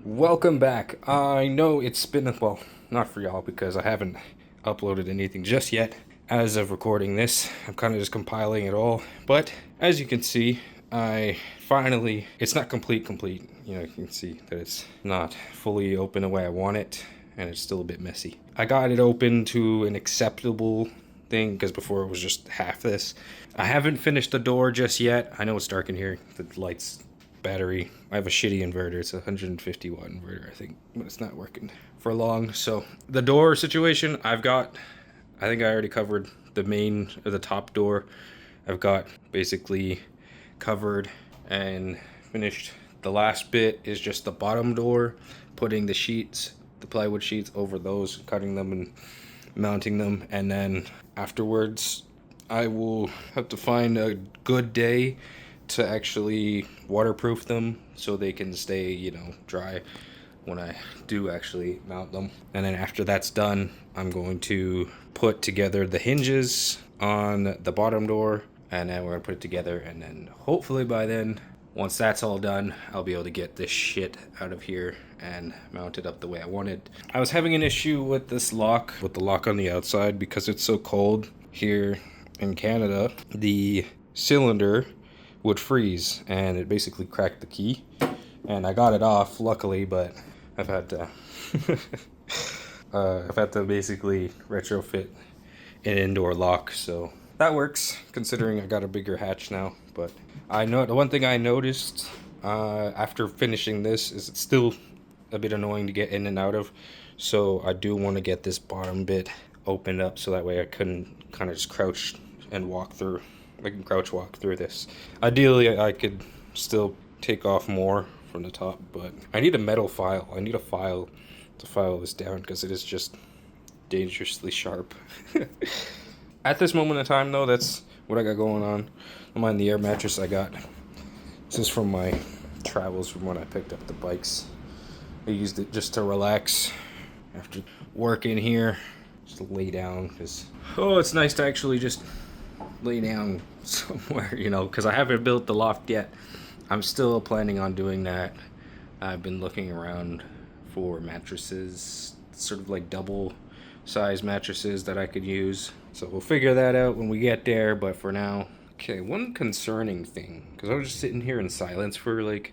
Welcome back. I know it's been, well, not for y'all because I haven't uploaded anything just yet. As of recording this, I'm kind of just compiling it all. But as you can see, I finally, it's not complete. You know, you can see that it's not fully open the way I want it, and it's still a bit messy. I got it open to an acceptable thing because before it was just half this. I haven't finished the door just yet. I know it's dark in here. The lights, battery. I have a shitty inverter. It's a 150 watt inverter, I think, but it's not working for long. So the door situation, I think I already covered the main or the top door. I've got basically covered and finished. The last bit is just the bottom door, putting the sheets, the plywood sheets over those, cutting them and mounting them, and then afterwards I will have to find a good day to actually waterproof them so they can stay, you know, dry when I do actually mount them. And then after that's done, I'm going to put together the hinges on the bottom door, and then we're gonna put it together, and then hopefully by then, once that's all done, I'll be able to get this shit out of here and mount it up the way I wanted. I was having an issue with this lock, with the lock on the outside, because it's so cold here in Canada. The cylinder would freeze, and it basically cracked the key. And I got it off, luckily, but I've had to basically retrofit an indoor lock, so that works considering I got a bigger hatch now. But I know the one thing I noticed after finishing this is it's still a bit annoying to get in and out of, so I do want to get this bottom bit opened up so that way I can kind of just crouch and walk through. I can crouch walk through this. Ideally, I could still take off more from the top, but I need a metal file. I need a file to file this down because it is just dangerously sharp. At this moment in time, though, that's what I got going on. I'm on the air mattress I got. This is from my travels from when I picked up the bikes. I used it just to relax after work in here, just to lay down, because, oh, it's nice to actually just lay down somewhere, you know, because I haven't built the loft yet. I'm still planning on doing that. I've been looking around for mattresses, sort of like double size mattresses that I could use. So we'll figure that out when we get there, but for now. Okay, one concerning thing, because I was just sitting here in silence for like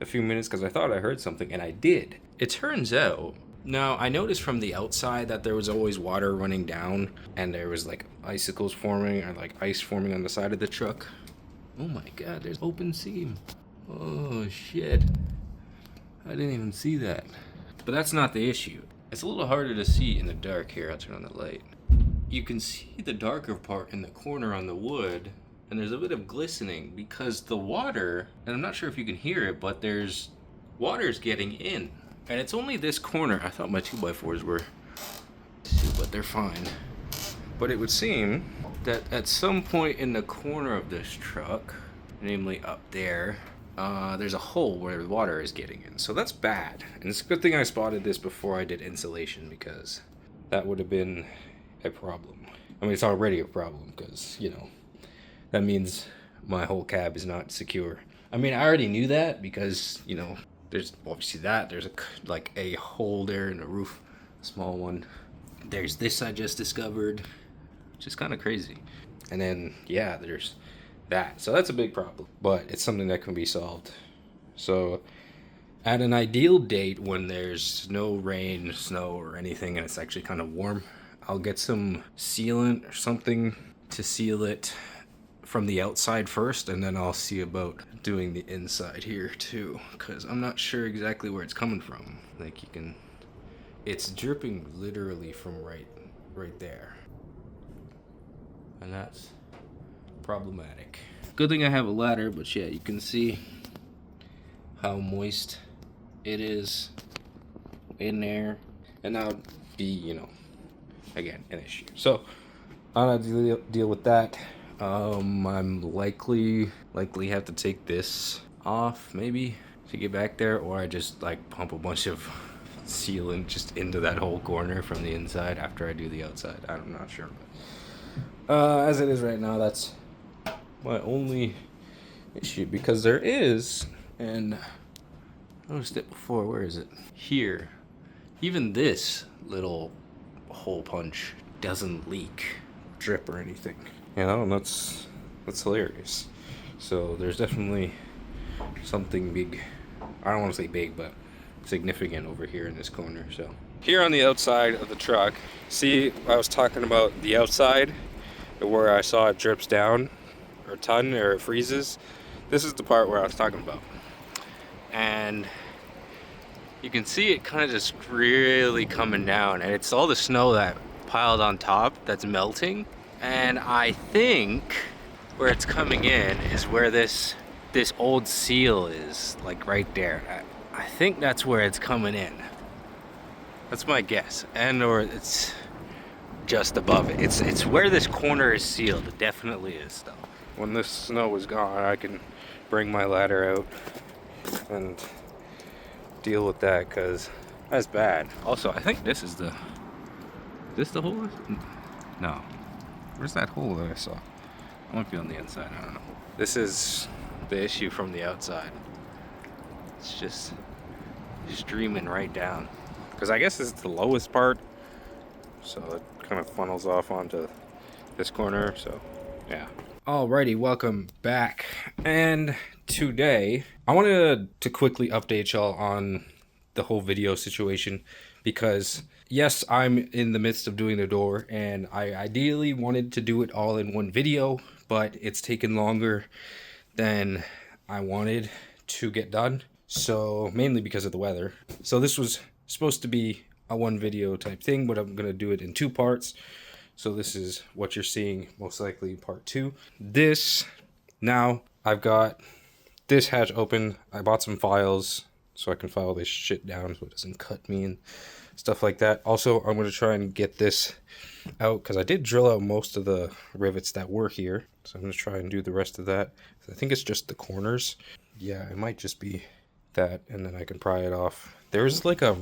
a few minutes because I thought I heard something, and I did. It turns out, now I noticed from the outside that there was always water running down, and there was like icicles forming, or like ice forming on the side of the truck. Oh my god, there's open seam. Oh shit. I didn't even see that. But that's not the issue. It's a little harder to see in the dark here. I'll turn on the light. You can see the darker part in the corner on the wood, and there's a bit of glistening because the water, and I'm not sure if you can hear it, but there's water's getting in. And it's only this corner. I thought my 2x4s were, but they're fine. But it would seem that at some point in the corner of this truck, namely up there, there's a hole where the water is getting in. So that's bad. And it's a good thing I spotted this before I did insulation, because that would have been a problem. I mean, it's already a problem because, you know, that means my whole cab is not secure. I mean, I already knew that because, you know, there's obviously that. There's a hole there in the roof, a small one. There's this I just discovered, which is kind of crazy. And then, yeah, there's that. So that's a big problem, but it's something that can be solved. So at an ideal date when there's no rain, snow, or anything, and it's actually kind of warm, I'll get some sealant or something to seal it from the outside first, and then I'll see about doing the inside here too, because I'm not sure exactly where it's coming from. Like, you can, it's dripping literally from right there, and that's problematic. Good thing I have a ladder, but yeah, you can see how moist it is in there, and that would be, you know, again, an issue. So I'll have to deal with that. I'm likely have to take this off maybe to get back there, or I just like pump a bunch of sealant just into that whole corner from the inside after I do the outside. I'm not sure. As it is right now, that's my only issue, because there is, and Noticed it before. Where is it? Here. Even this little hole punch doesn't leak, drip or anything. You know, and that's hilarious. So there's definitely something big. I don't want to say big, but significant over here in this corner. So here on the outside of the truck, see, I was talking about the outside where I saw it drips down or ton or it freezes. This is the part where I was talking about, and you can see it kind of just really coming down, and it's all the snow that piled on top that's melting. And I think where it's coming in is where this old seal is, like right there. I think that's where it's coming in. That's my guess. And or it's just above it. It's where this corner is sealed. It definitely is though. When this snow is gone, I can bring my ladder out and deal with that, because that's bad. Also, I think this is the hole? No. Where's that hole that I saw? It might be on the inside, I don't know. This is the issue from the outside. It's just streaming right down. Because I guess this is the lowest part, so it kind of funnels off onto this corner, so yeah. Alrighty, welcome back. And today, I wanted to quickly update y'all on the whole video situation, because yes, I'm in the midst of doing the door, and I ideally wanted to do it all in one video, but it's taken longer than I wanted to get done. So mainly because of the weather. So this was supposed to be a one video type thing, but I'm gonna do it in two parts. So this is what you're seeing, most likely part 2. Now I've got this hatch open. I bought some files so I can file this shit down so it doesn't cut me and stuff like that. Also, I'm going to try and get this out because I did drill out most of the rivets that were here. So I'm going to try and do the rest of that. I think it's just the corners. Yeah, it might just be that, and then I can pry it off. There's like a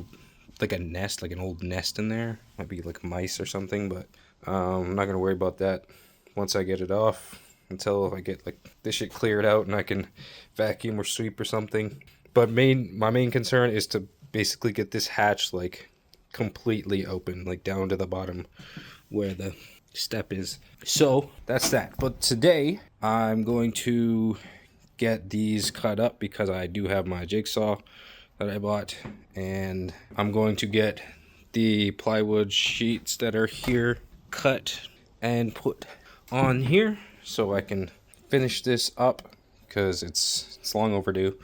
nest, like an old nest in there. Might be like mice or something, but I'm not going to worry about that once I get it off, until I get like this shit cleared out and I can vacuum or sweep or something. But my main concern is to basically get this hatch like completely open, like down to the bottom where the step is. So that's that. But today I'm going to get these cut up because I do have my jigsaw that I bought, and I'm going to get the plywood sheets that are here cut and put on here so I can finish this up, because it's long overdue.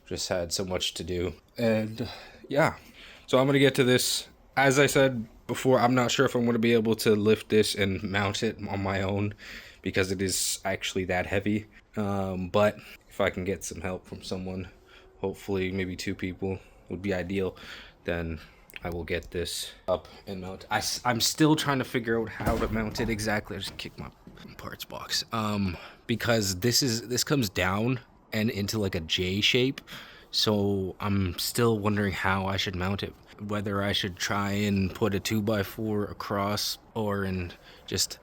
Just had so much to do. And yeah, so I'm gonna get to this. As I said before, I'm not sure if I'm gonna be able to lift this and mount it on my own, because it is actually that heavy. But if I can get some help from someone, hopefully maybe 2 people would be ideal, then I will get this up and mount. I'm still trying to figure out how to mount it exactly. I just kicked my parts box. Because this comes down and into like a J shape. So I'm still wondering how I should mount it. Whether I should try and put a 2x4 across, or in just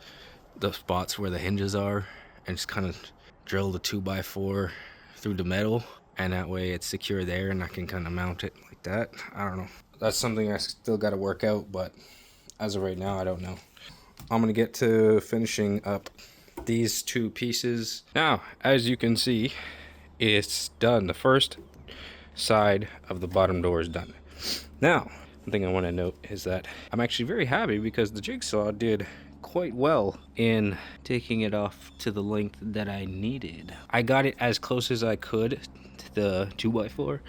the spots where the hinges are, and just kind of drill the 2x4 through the metal, and that way it's secure there and I can kind of mount it like that. I don't know. That's something I still got to work out, but as of right now, I don't know. I'm gonna get to finishing up these 2 pieces. Now, as you can see, it's done. The first side of the bottom door is done. Now, one thing I want to note is that I'm actually very happy because the jigsaw did quite well in taking it off to the length that I needed. I got it as close as I could to the 2x4,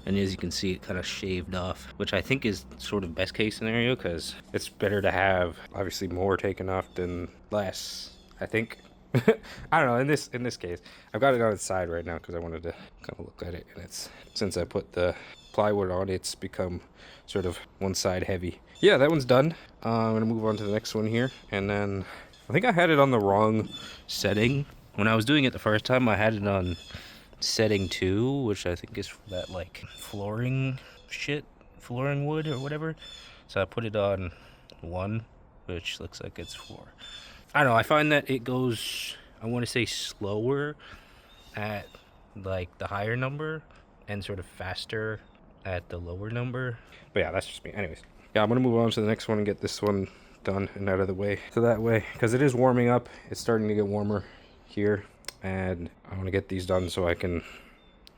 and as you can see, it kind of shaved off, which I think is sort of best case scenario, because it's better to have obviously more taken off than less, I think. I don't know, in this case I've got it on its side right now because I wanted to kind of look at it, and it's, since I put the plywood on, it's become sort of one side heavy. Yeah, that one's done. I'm gonna move on to the next one here, and then I think I had it on the wrong setting. When I was doing it the first time, I had it on setting 2, which I think is for that like flooring wood or whatever. So I put it on 1, which looks like it's 4. I don't know, I find that it goes, I want to say slower at like the higher number, and sort of faster at the lower number. But yeah, that's just me. Anyways, yeah, I'm gonna move on to the next one and get this one done and out of the way. So that way, because it is warming up, it's starting to get warmer here, and I want to get these done so I can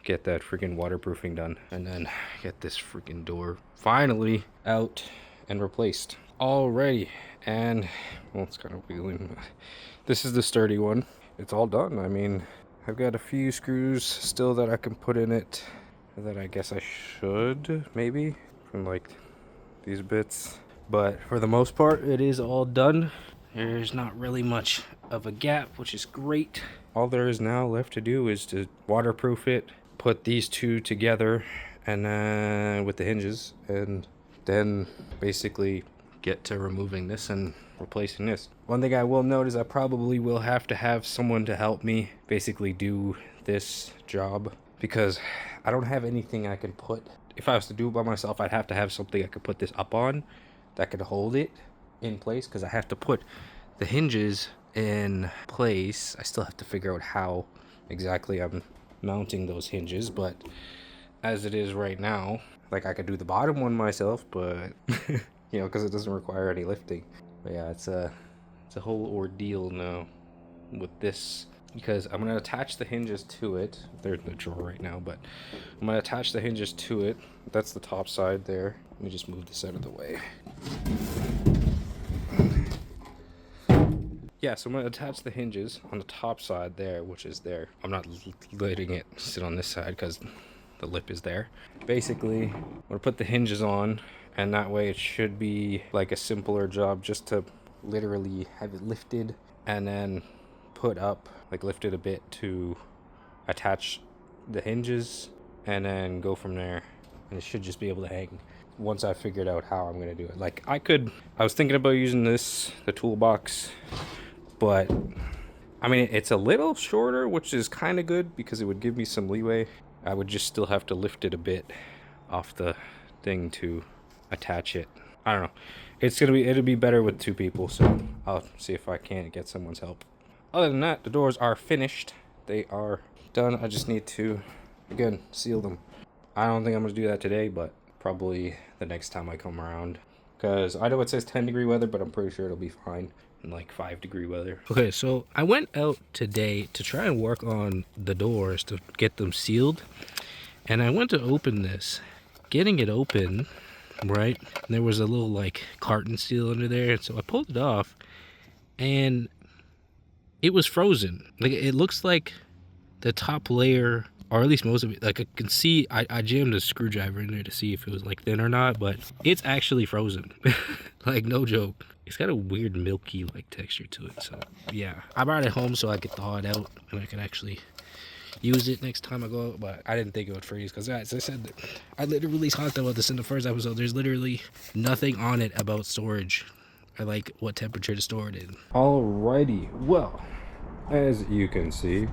get that freaking waterproofing done, and then get this freaking door finally out and replaced. Alrighty, and well, it's kind of wiggling. This is the sturdy one. It's all done. I mean, I've got a few screws still that I can put in it that I guess I should maybe from like these bits, but for the most part it is all done. There's not really much of a gap, which is great. All there is now left to do is to waterproof it, put these two together, and then with the hinges, and then basically get to removing this and replacing this. One thing I will note is I probably will have to have someone to help me basically do this job, because I don't have anything I can put. If I was to do it by myself, I'd have to have something I could put this up on that could hold it in place, because I have to put the hinges in place. I still have to figure out how exactly I'm mounting those hinges, but as it is right now, like, I could do the bottom one myself, but you know, because it doesn't require any lifting. But yeah, it's a whole ordeal now with this, because I'm going to attach the hinges to it. They're in the drawer right now, but I'm going to attach the hinges to it. That's the top side there. Let me just move this out of the way. Yeah, so I'm going to attach the hinges on the top side there, which is there. I'm not letting it sit on this side because the lip is there. Basically, I'm going to put the hinges on, and that way it should be like a simpler job just to literally have it lifted and then put up, like lifted a bit to attach the hinges, and then go from there. And it should just be able to hang once I figured out how I'm going to do it. Like, I was thinking about using the toolbox, but I mean, it's a little shorter, which is kind of good because it would give me some leeway. I would just still have to lift it a bit off the thing to attach it. I don't know. It'll be better with two people, so I'll see if I can't get someone's help. Other than that, the doors are finished. They are done. I just need to, again, seal them. I don't think I'm going to do that today, but probably the next time I come around. Because I know it says 10-degree weather, but I'm pretty sure it'll be fine in like 5-degree weather. Okay, so I went out today to try and work on the doors to get them sealed. And I went to open this. Getting it open, right, there was a little like carton seal under there. And so I pulled it off, and it was frozen. Like, it looks like the top layer, or at least most of it, like I can see, I jammed a screwdriver in there to see if it was like thin or not, but it's actually frozen. Like, no joke. It's got a weird milky like texture to it. So yeah, I brought it home so I could thaw it out and I could actually use it next time I go out, but I didn't think it would freeze, because as I said, I literally talked about this in the first episode. There's literally nothing on it about storage. I like what temperature to store it in. Alrighty, well, as you can see,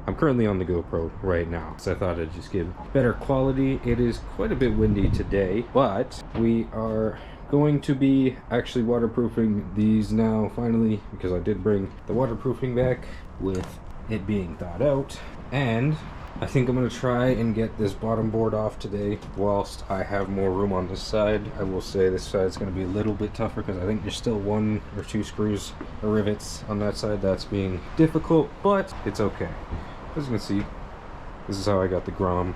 I'm currently on the GoPro right now, so I thought I'd just give better quality. It is quite a bit windy today, but we are going to be actually waterproofing these now, finally, because I did bring the waterproofing back with it being thawed out. And I think I'm going to try and get this bottom board off today whilst I have more room on this side. I will say this side's going to be a little bit tougher because I think there's still 1 or 2 screws or rivets on that side that's being difficult, but it's okay. As you can see, this is how I got the grom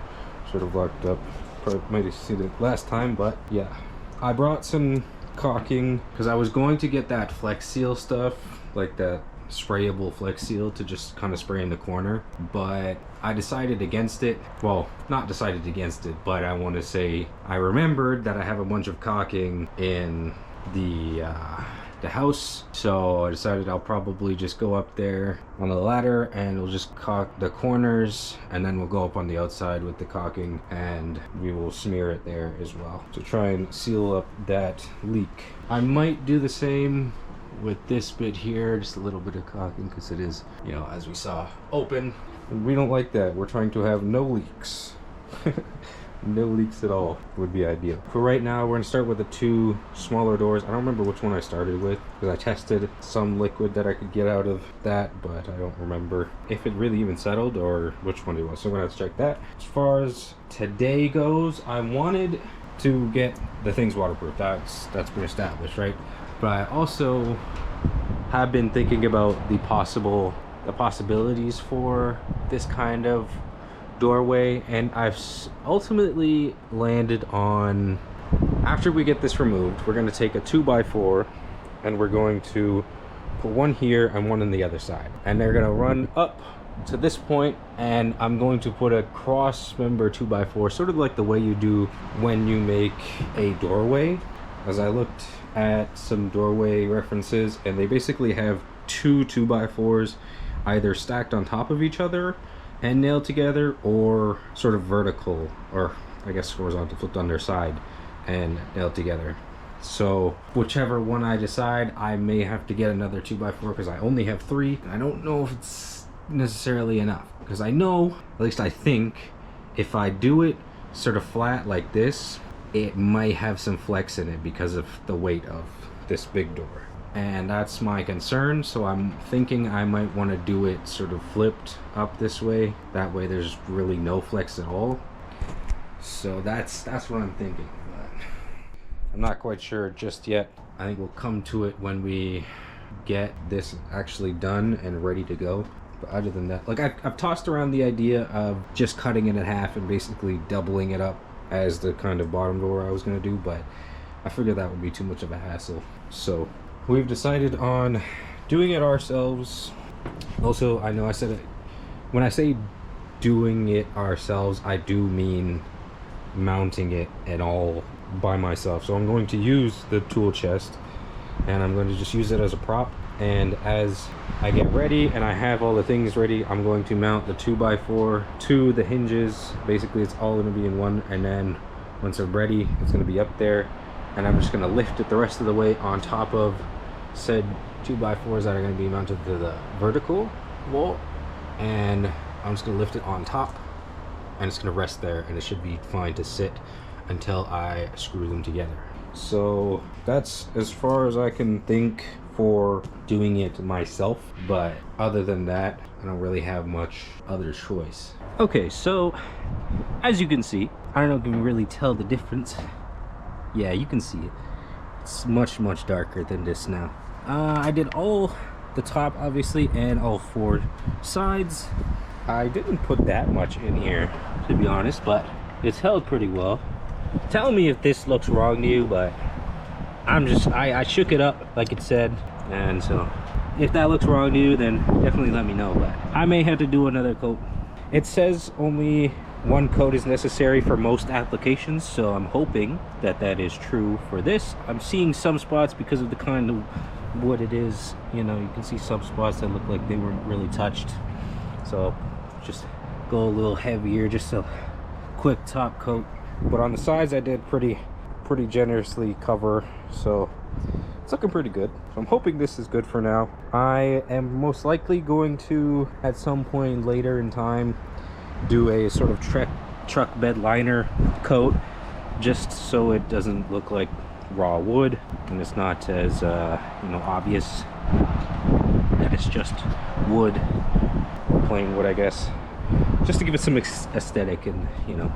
sort of locked up. Probably might have seen it last time, but yeah. I brought some caulking because I was going to get that Flex Seal stuff, like that sprayable Flex Seal, to just kind of spray in the corner, but I decided against it. Well, not decided against it, but I want to say I remembered that I have a bunch of caulking in the house, so I decided I'll probably just go up there on the ladder and we'll just caulk the corners, and then we'll go up on the outside with the caulking and we will smear it there as well to try and seal up that leak. I might do the same with this bit here, just a little bit of caulking, because it is, you know, as we saw, open, and we don't like that. We're trying to have no leaks. No leaks at all would be ideal. For right now, we're gonna start with the 2 smaller doors. I don't remember which one I started with because I tested some liquid that I could get out of that, but I don't remember if it really even settled or which one it was. So I'm gonna have to check that. As far as today goes, I wanted to get the things waterproof. That's been established, right? But I also have been thinking about the possibilities for this kind of doorway, and I've ultimately landed on, after we get this removed, we're going to take a 2x4 and we're going to put one here and one on the other side, and they're going to run up to this point, and I'm going to put a cross member 2x4, sort of like the way you do when you make a doorway. As I looked at some doorway references, and they basically have 2 2x4s either stacked on top of each other and nailed together, or sort of vertical, or I guess horizontal, flipped on their side and nailed together. So whichever one I decide, I may have to get another 2x4 because I only have 3. I don't know if it's necessarily enough, because I know, at least I think, if I do it sort of flat like this, it might have some flex in it because of the weight of this big door, and that's my concern. So I'm thinking I might want to do it sort of flipped up this way, that way there's really no flex at all. So that's what I'm thinking, but I'm not quite sure just yet. I think we'll come to it when we get this actually done and ready to go. But other than that, like I've tossed around the idea of just cutting it in half and basically doubling it up as the kind of bottom door I was going to do, but I figured that would be too much of a hassle. So we've decided on doing it ourselves. Also, I know I said it, when I say doing it ourselves, I do mean mounting it and all by myself. So I'm going to use the tool chest, and I'm going to just use it as a prop, and as I get ready and I have all the things ready, I'm going to mount the 2x4 to the hinges. Basically it's all going to be in one, and then once I'm ready, it's going to be up there, and I'm just going to lift it the rest of the way on top of said 2x4s that are going to be mounted to the vertical wall, and I'm just going to lift it on top, and it's going to rest there, and it should be fine to sit until I screw them together. So that's as far as I can think for doing it myself, but other than that, I don't really have much other choice. Okay, so as you can see, I don't know if you can really tell the difference. Yeah, you can see it. It's much darker than this now. I did all the top, obviously, and all 4 sides. I didn't put that much in here, to be honest, but it's held pretty well. Tell me if this looks wrong to you, but I shook it up like it said, and so if that looks wrong to you, then definitely let me know. But I may have to do another coat. It says only 1 coat is necessary for most applications, so I'm hoping that that is true for this. I'm seeing some spots, because of the kind of wood it is, you know, you can see some spots that look like they weren't really touched, so just go a little heavier, just a quick top coat. But on the sides I did pretty generously cover, so it's looking pretty good. So I'm hoping this is good for now. I am most likely going to, at some point later in time, do a sort of truck bed liner coat, just so it doesn't look like raw wood, and it's not as you know, obvious that it's just wood, plain wood, I guess, just to give it some aesthetic and, you know,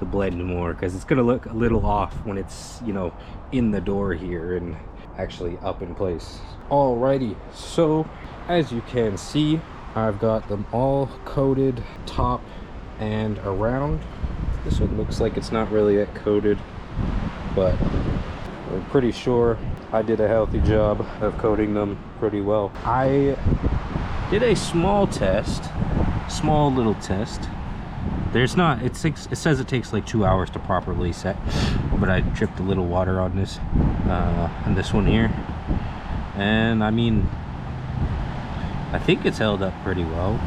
to blend more, because it's gonna look a little off when it's, you know, in the door here and actually up in place. Alrighty, so as you can see, I've got them all coated top and around. This one looks like it's not really yet coated, but I'm pretty sure I did a healthy job of coating them pretty well. I did a small little test. There's not, it says it takes like 2 hours to properly set, but I dripped a little water on this one here, and I mean, I think it's held up pretty well.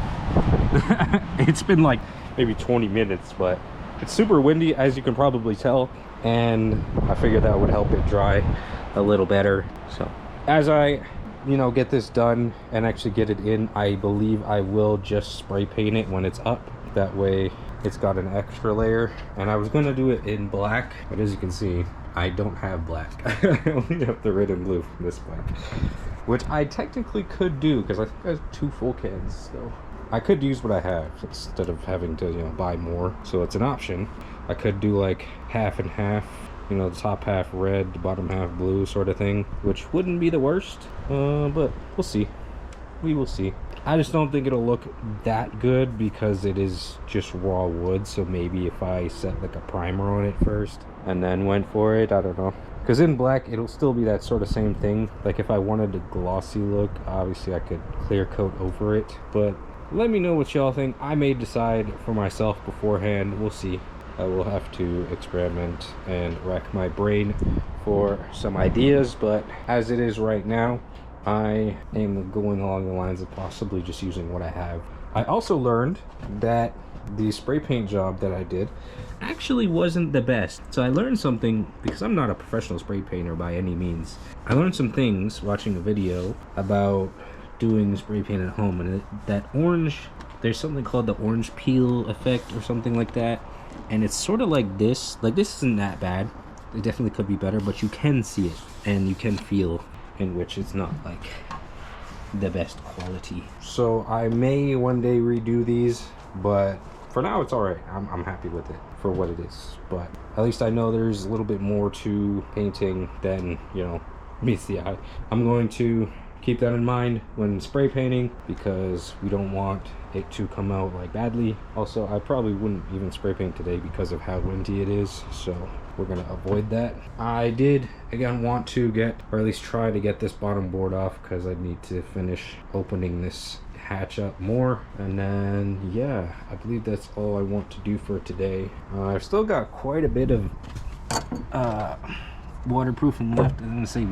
It's been like maybe 20 minutes, but it's super windy, as you can probably tell, and I figured that would help it dry a little better. So as I, you know, get this done and actually get it in, I believe I will just spray paint it when it's up, That way it's got an extra layer. And I was gonna do it in black, but as you can see, I don't have black. I only have the red and blue from this bike, which I technically could do because I think I have 2 full cans, so I could use what I have instead of having to, you know, buy more. So it's an option. I could do like half and half, you know, the top half red, the bottom half blue sort of thing, which wouldn't be the worst, but we'll see. We will see. I just don't think it'll look that good because it is just raw wood. So maybe if I set like a primer on it first and then went for it, I don't know. Because in black, it'll still be that sort of same thing. Like if I wanted a glossy look, obviously I could clear coat over it. But let me know what y'all think. I may decide for myself beforehand. We'll see. I will have to experiment and rack my brain for some ideas. But as it is right now, I am going along the lines of possibly just using what I have. I also learned that the spray paint job that I did actually wasn't the best. So I learned something, because I'm not a professional spray painter by any means. I learned some things watching a video about doing spray paint at home, and that orange, there's something called the orange peel effect or something like that, and it's sort of like this isn't that bad. It definitely could be better, but you can see it and you can feel in which it's not like the best quality. So I may one day redo these, but for now it's all right. I'm happy with it for what it is, but at least I know there's a little bit more to painting than, you know, meets the eye. I'm going to keep that in mind when spray painting, because we don't want it to come out like badly. Also, I probably wouldn't even spray paint today because of how windy it is, so we're gonna avoid that. I did again want to get, or at least try to get, this bottom board off because I need to finish opening this hatch up more, and then yeah, I believe that's all I want to do for today. I've still got quite a bit of waterproofing left. I'm gonna say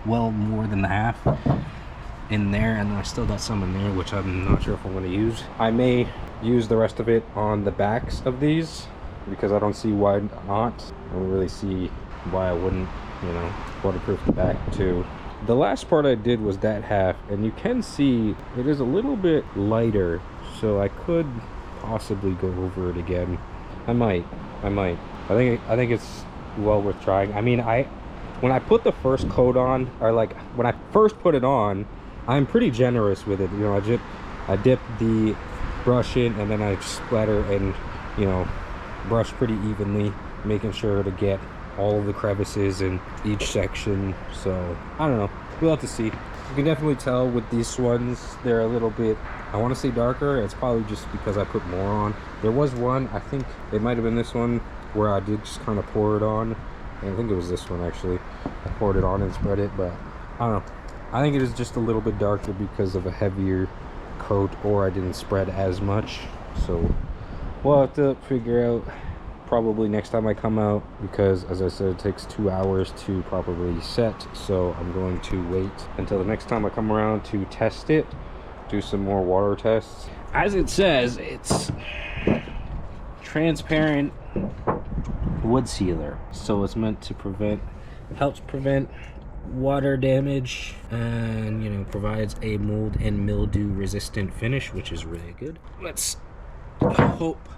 well more than half in there, and then I still got some in there which I'm not sure if I'm going to use. I may use the rest of it on the backs of these because I don't see why not. I don't really see why I wouldn't, you know, waterproof the back too. The last part I did was that half, and you can see it is a little bit lighter, so I could possibly go over it again. I might. I think it's well worth trying. I mean, when I put the first coat on, or like when I first put it on, I'm pretty generous with it. You know, I dip the brush in, and then I splatter and, you know, brush pretty evenly, making sure to get all of the crevices in each section. So I don't know, we'll have to see. You can definitely tell with these ones, they're a little bit, I want to say darker. It's probably just because I put more on. There was one, I think it might have been this one, where I did just kind of pour it on. I think it was this one actually. I poured it on and spread it, but I don't know. I think it is just a little bit darker because of a heavier coat, or I didn't spread as much. So we'll have to figure out probably next time I come out, because as I said, it takes 2 hours to properly set. So I'm going to wait until the next time I come around to test it, do some more water tests. As it says, it's transparent wood sealer, so it's meant to helps prevent water damage, and, you know, provides a mold and mildew resistant finish, which is really good. Let's hope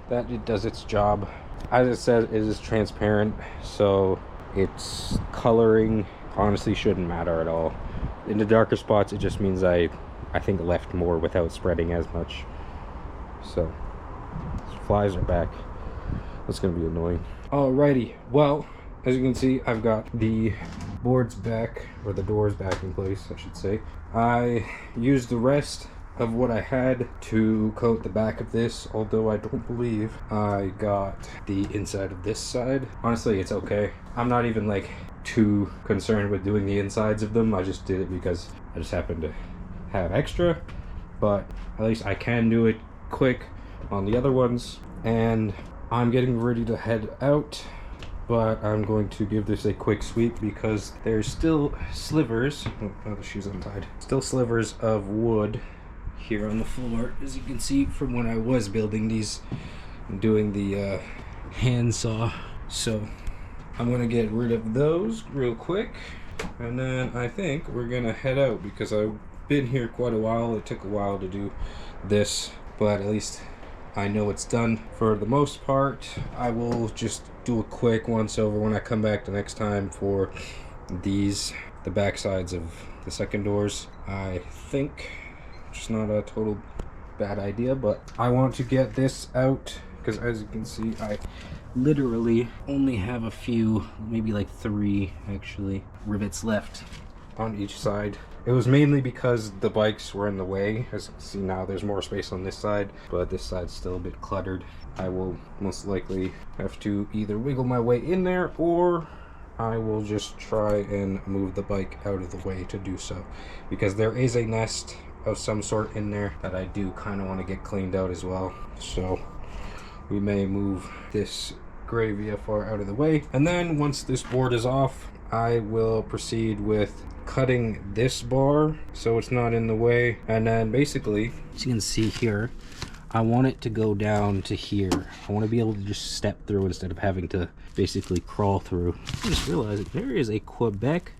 that it does its job. As it says, it is transparent, so its coloring honestly shouldn't matter at all. In the darker spots, it just means I think left more without spreading as much. So flies are back. That's gonna be annoying. Alrighty, well, as you can see, I've got the boards back, or the doors back in place, I should say. I used the rest of what I had to coat the back of this, although I don't believe I got the inside of this side. Honestly, it's okay. I'm not even like too concerned with doing the insides of them. I just did it because I just happened to have extra, but at least I can do it quick on the other ones. And I'm getting ready to head out, but I'm going to give this a quick sweep because there's still slivers, oh, the shoe's untied, still slivers of wood here on the floor, as you can see from when I was building these and doing the hand saw. So I'm gonna get rid of those real quick, and then I think we're gonna head out because I've been here quite a while. It took a while to do this, but at least I know it's done for the most part. I will just do a quick once over when I come back the next time for the back sides of the second doors. I think it's not a total bad idea, but I want to get this out because, as you can see, I literally only have a few, maybe like 3 actually, rivets left on each side. It was mainly because the bikes were in the way. As you can see now, there's more space on this side, but this side's still a bit cluttered. I will most likely have to either wiggle my way in there, or I will just try and move the bike out of the way to do so, because there is a nest of some sort in there that I do kind of want to get cleaned out as well. So we may move this gray VFR out of the way, and then once this board is off, I will proceed with cutting this bar so it's not in the way. And then basically, as you can see here, I want it to go down to here. I want to be able to just step through instead of having to basically crawl through. I just realized there is a Quebec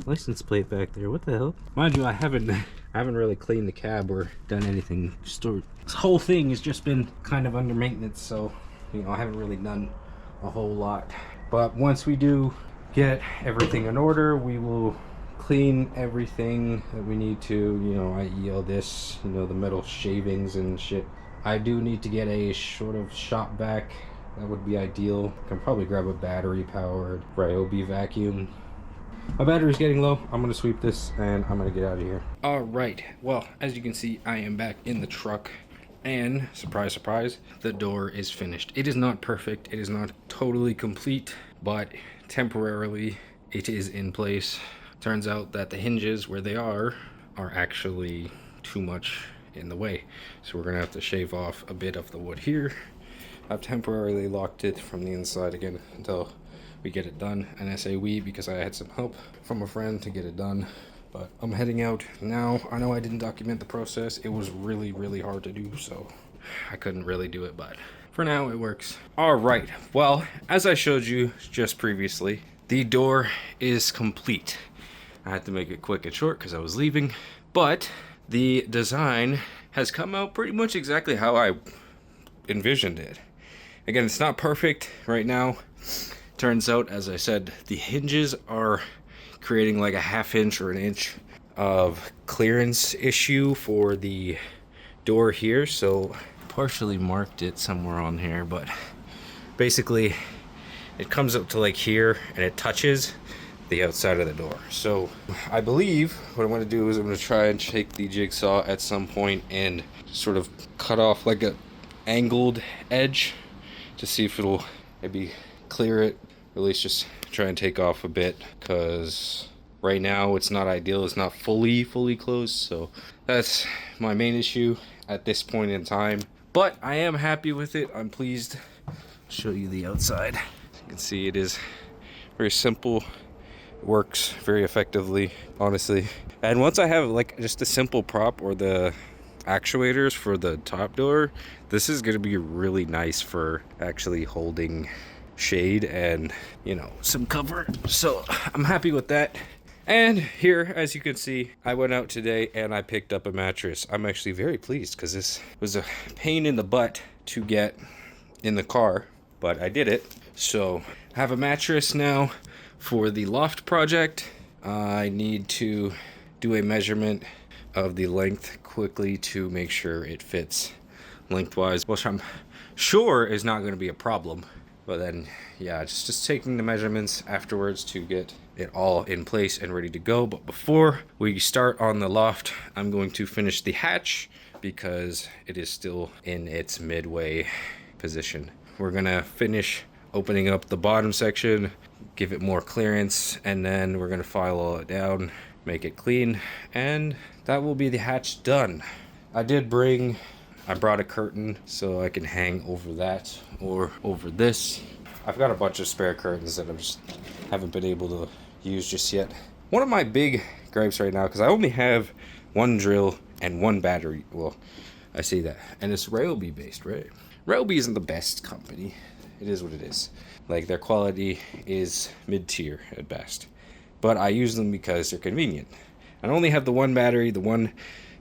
license plate back there. What the hell? Mind you, I haven't really cleaned the cab or done anything. This whole thing has just been kind of under maintenance, so you know, I haven't really done a whole lot. But once we do get everything in order, we will clean everything that we need to, you know, i.e. all this, you know, the metal shavings and shit. I do need to get a sort of shop vac. That would be ideal. Can probably grab a battery powered Ryobi vacuum. My battery's getting low. I'm gonna sweep this and I'm gonna get out of here. All right, well, as you can see, I am back in the truck, and surprise, surprise, the door is finished. It is not perfect, it is not totally complete, but temporarily it is in place. Turns out that the hinges where they are actually too much in the way, so we're gonna have to shave off a bit of the wood here. I've temporarily locked it from the inside again until we get it done, and I say we because I had some help from a friend to get it done. But I'm heading out now. I know I didn't document the process. It was really hard to do, so I couldn't really do it, but for now it works. All right, well, as I showed you just previously, the door is complete. I had to make it quick and short because I was leaving, but the design has come out pretty much exactly how I envisioned it. Again, it's not perfect right now. Turns out, as I said, the hinges are creating like a 1/2 inch or 1 inch of clearance issue for the door here, so partially marked it somewhere on here, but basically it comes up to like here and it touches the outside of the door. So I believe what I'm going to do is I'm going to try and take the jigsaw at some point and sort of cut off like a angled edge to see if it'll maybe clear it, or at least just try and take off a bit, because right now it's not ideal. It's not fully closed, so that's my main issue at this point in time, but I am happy with it. I'm pleased. I'll show you the outside. As you can see, it is very simple. Works very effectively, honestly. And once I have like just a simple prop or the actuators for the top door, this is going to be really nice for actually holding shade and, you know, some cover. So I'm happy with that. And here, as you can see, I went out today and I picked up a mattress. I'm actually very pleased because this was a pain in the butt to get in the car, but I did it. So I have a mattress now. For the loft project, I need to do a measurement of the length quickly to make sure it fits lengthwise, which I'm sure is not going to be a problem. But then, yeah, just taking the measurements afterwards to get it all in place and ready to go. But before we start on the loft, I'm going to finish the hatch because it is still in its midway position. We're going to finish opening up the bottom section, give it more clearance, and then we're going to file all it down, make it clean, and that will be the hatch done. I brought a curtain so I can hang over that or over this. I've got a bunch of spare curtains that I just haven't been able to use just yet. One of my big gripes right now, because I only have one drill and one battery. Well, I see that. And it's Ryobi based, right? Ryobi isn't the best company. It is what it is. Like, their quality is mid-tier at best. But I use them because they're convenient. I only have the one battery, the one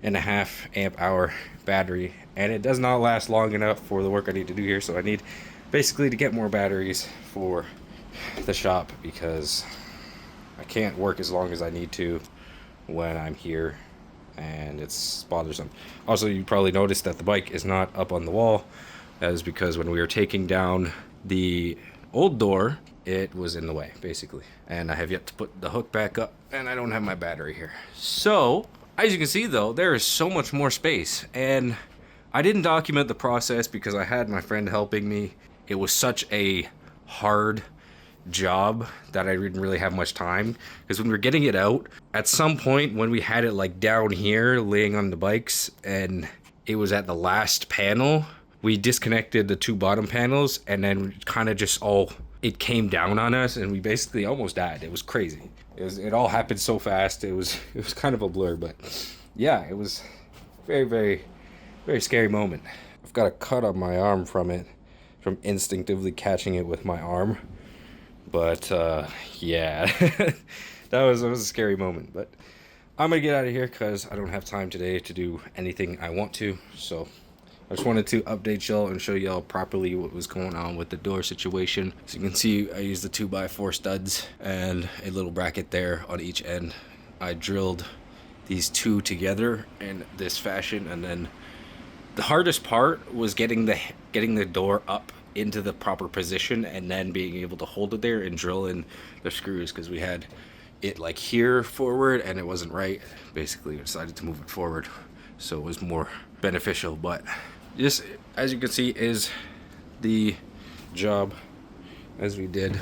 amp hour battery, and it does not last long enough for the work I need to do here. So I need basically to get more batteries for the shop, because I can't work as long as I need to when I'm here, and it's bothersome. Also, you probably noticed that the bike is not up on the wall. That is because when we were taking down the old door, it was in the way, basically. And I have yet to put the hook back up, and I don't have my battery here. So, as you can see though, there is so much more space, and I didn't document the process because I had my friend helping me. It was such a hard job that I didn't really have much time, because when we were getting it out, at some point when we had it like down here laying on the bikes and it was at the last panel, we disconnected the two bottom panels, and then kind of just it came down on us, and we basically almost died. It was crazy. It all happened so fast. It was kind of a blur, but yeah, it was very, very, very scary moment. I've got a cut on my arm from instinctively catching it with my arm. But yeah, that was a scary moment. But I'm gonna get out of here because I don't have time today to do anything I want to. So I just wanted to update y'all and show y'all properly what was going on with the door situation. So you can see I used the 2x4 studs and a little bracket there on each end. I drilled these two together in this fashion, and then the hardest part was getting the door up into the proper position, and then being able to hold it there and drill in the screws, because we had it like here forward and it wasn't right. Basically, we decided to move it forward so it was more beneficial. But this, as you can see, is the job as we did.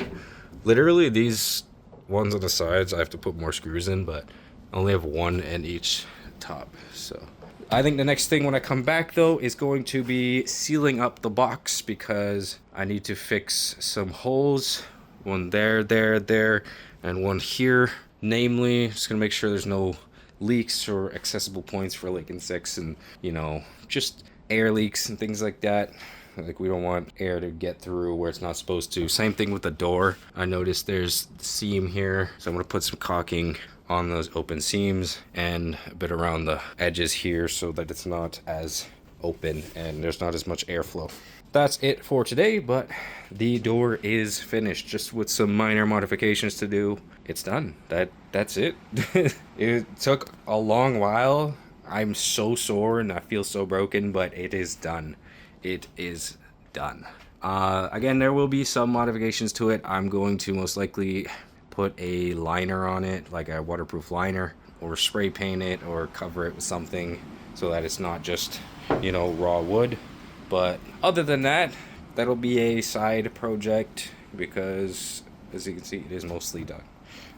Literally these ones on the sides I have to put more screws in, but I only have one in each top. So I think the next thing when I come back though is going to be sealing up the box, because I need to fix some holes. One there, and one here. Namely, just gonna make sure there's no leaks or accessible points for like insects and, you know, just air leaks and things like that. Like, we don't want air to get through where it's not supposed to. Same thing with the door. I noticed there's the seam here, so I'm gonna put some caulking on those open seams and a bit around the edges here so that it's not as open and there's not as much airflow. That's it for today, but the door is finished, just with some minor modifications to do. It's done. That's it. It took a long while. I'm so sore and I feel so broken, but it is done. It is done. Again, there will be some modifications to it. I'm going to most likely put a liner on it, like a waterproof liner, or spray paint it or cover it with something so that it's not just, you know, raw wood. But other than that, that'll be a side project, because as you can see, it is mostly done.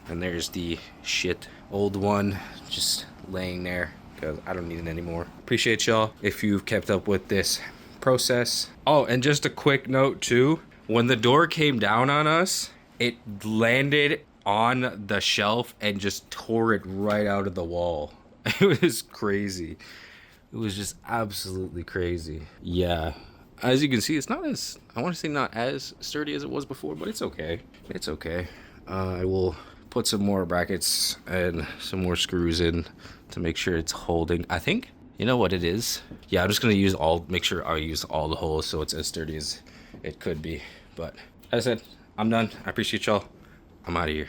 And there's the shit old one just laying there because I don't need it anymore. Appreciate y'all if you've kept up with this process. Oh, and just a quick note too, when the door came down on us, it landed on the shelf and just tore it right out of the wall. It was crazy. It was just absolutely crazy. Yeah, as you can see, it's not as, I want to say not as sturdy as it was before, but it's okay. It's okay. I will put some more brackets and some more screws in to make sure it's holding. I think, you know what it is? Yeah, I'm just going to make sure I use all the holes so it's as sturdy as it could be. But as I said, I'm done. I appreciate y'all. I'm out of here.